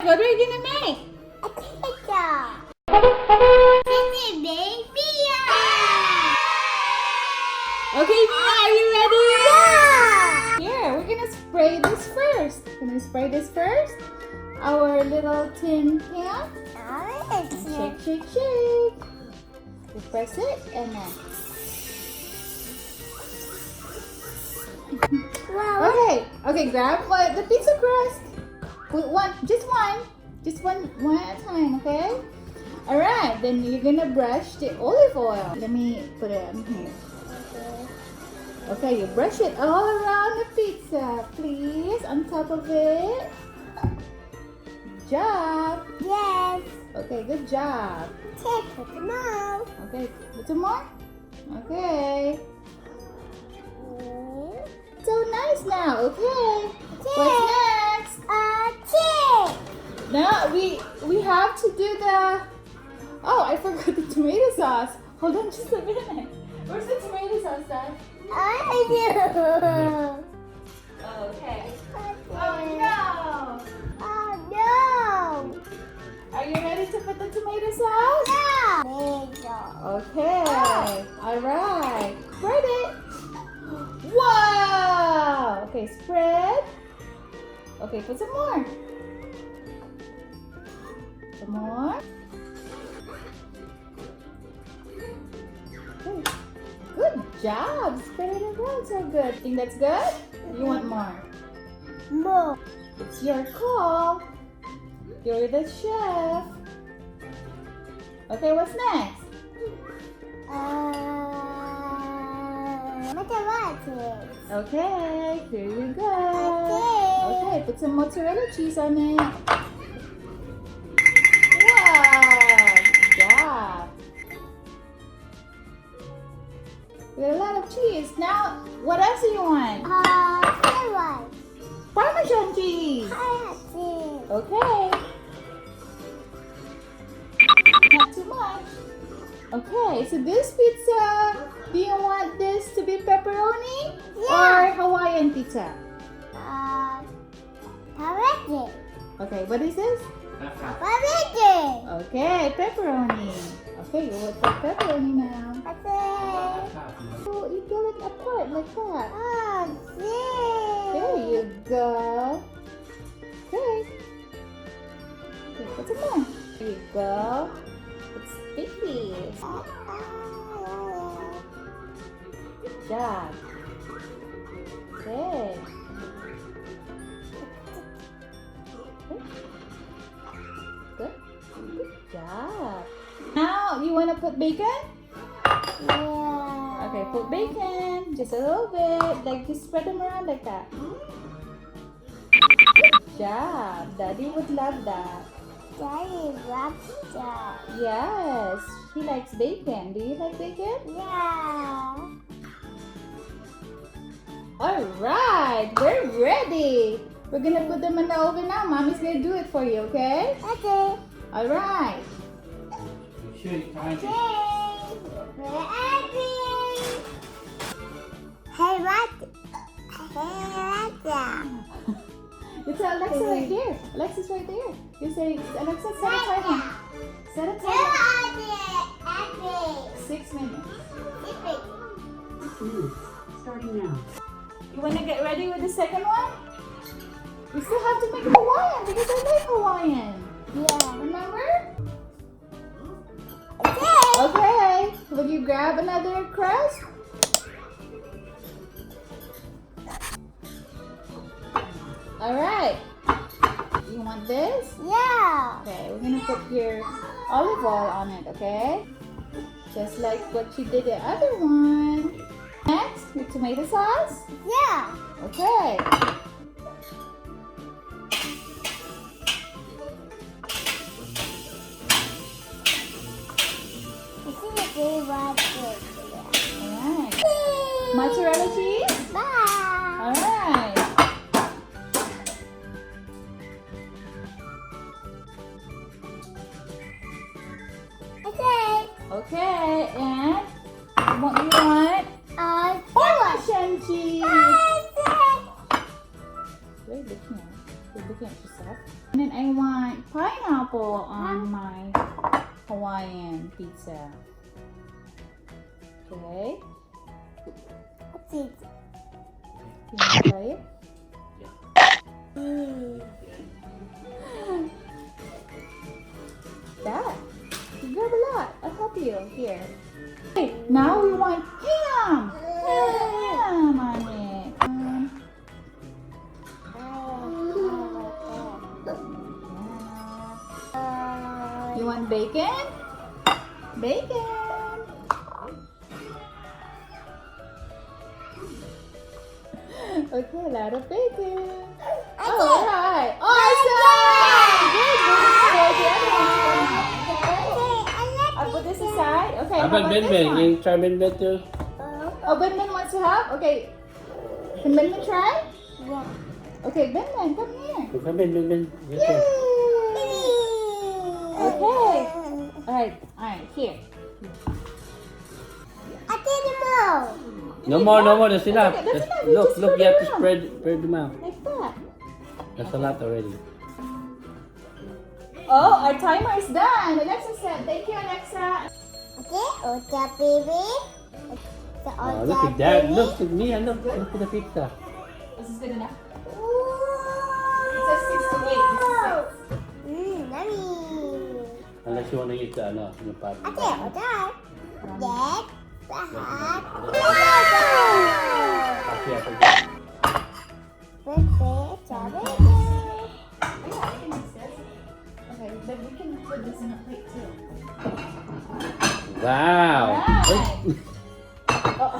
What are you gonna make? A pizza. It's baby. Okay, Mia, are you ready? Yeah. Here, we're gonna spray this first. Can we spray this first? Our little tin can. Shake, shake, shake. You press it and then. Wow. Okay, grab the pizza crust. Put just one at a time, okay? All right, then you're gonna brush the olive oil. Let me put it in here. Okay, you brush it all around the pizza, please, on top of it. Good job. Yes. Okay, good job. Put them out. Okay, put some more. Okay. So nice now. Okay. What's next? Cheese. Now we have to do the. Oh, I forgot the tomato sauce. Hold on just a minute. Where's the tomato sauce, Dad? I do. Okay. Oh Oh no! no. Are you ready to put the tomato sauce? No. Okay. All right. Spread it. Wow. Okay, spread. Okay, put some more. Some more. Okay. Good job. Spread it around so good. Think that's good? You want more? More. It's your call. You're the chef. Okay, what's next? Mathematics. Okay, here you go. Okay. Okay, put some mozzarella cheese on it. Wow, good job. We got a lot of cheese. Now, what else do you want? Carrot. Parmesan cheese. Carrot. Okay. Not too much. Okay, so this pizza, do you want this to be pepperoni or Hawaiian pizza? Spaghetti. Okay, what is this? Spaghetti. Okay, pepperoni. Okay, you want the pepperoni now. Okay. So you peel it apart like that. Oh, There you go. Okay. Okay, put some more. There you go. It's sticky. Good job. Okay. Good. Good job. Now, you want to put bacon? Yeah. Okay, put bacon. Just a little bit. Like, just spread them around like that. Good job. Daddy would love that. Daddy loves that. Yes, he likes bacon. Do you like bacon? Yeah. All right, we're ready. We're gonna put them in the oven now. Mommy's gonna do it for you, okay? Okay. All right. Make sure you time it. Hey, what? Hey, what? You tell Alexa right there. Alexa's right there. You say, Alexa, set a timer. Set a timer. 6 minutes. Starting now. You wanna get ready with the second one? We still have to make Hawaiian because I like Hawaiian. Yeah. Remember? Okay. Okay. Will you grab another crust? All right. You want this? Yeah. Okay, we're gonna put your olive oil on it, okay? Just like what you did the other one. Next, your tomato sauce. Yeah. Okay. Alright. Mozzarella cheese? Bye. Alright. Okay. Okay, and what you want? Parmesan cheese. Very looking at yourself. And then I want want pineapple on my Hawaiian pizza. Okay. What's it? You want to try it? That. You grab a lot. I'll help you. Here. Okay, now we want ham. Ham on it. You want bacon? Bacon. Okay, a lot of bacon. Oh, all right. Awesome. Good. I'll put this aside. Okay. How about Ben this Ben? one? You try Ben Ben too? Oh, Ben Ben wants to help? Okay. Can Ben Ben try? Okay, Ben Ben, come here. Come Ben Ben Ben. Yes, Yay! sir. Okay. Alright, here. I did it more. No more, no more. That's enough. okay, that's enough. You Look, just look. spread You have it to around. spread them out. Like that. That's a lot already. Oh, our timer is done. Alexa said, thank you, Alexa. Okay, Ocha baby. The Oh, Ocha look at that. baby. Look at me. Look at the pizza. This is good enough. Ooh. It says 6 to 8. This is 6. Yummy. Unless you want to eat the yung pop. Okay, Ocha. Yes. Lahat. Kasi ako dyan. Pepe, sabi. Yeah, I can mix this. Okay, but we can put this in a plate too. Wow. Right. Oh.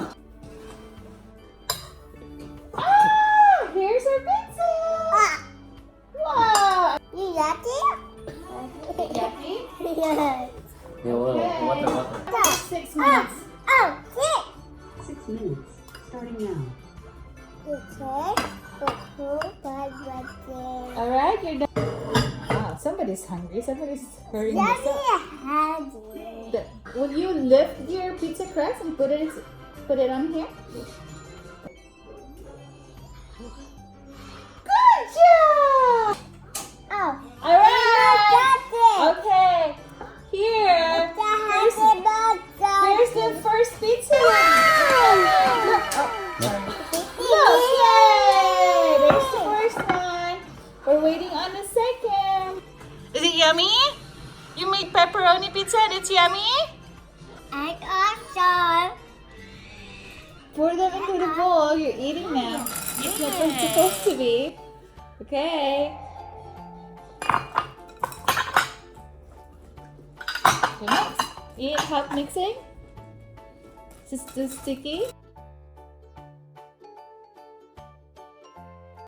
Ah, here's our pizza. Wow. You got it? Yucky. Yes. Yeah, well, water. 6 minutes. Oh, six. 6 minutes. Starting now. Okay. All right, you're done. Wow, somebody's hungry. Somebody's hurrying this up. Will you lift your pizza crust and put it on here? Good job! Oh, All right. got it. Okay. Here. Here's the first pizza. Look. Oh, sorry. Look, yay! There's the first one. We're waiting on the second. Is it yummy? You made pepperoni pizza and it's yummy? And also, Pour them into the bowl. You're eating now. That's what it's supposed to be. Okay. So next, you need help mixing? Is this too sticky?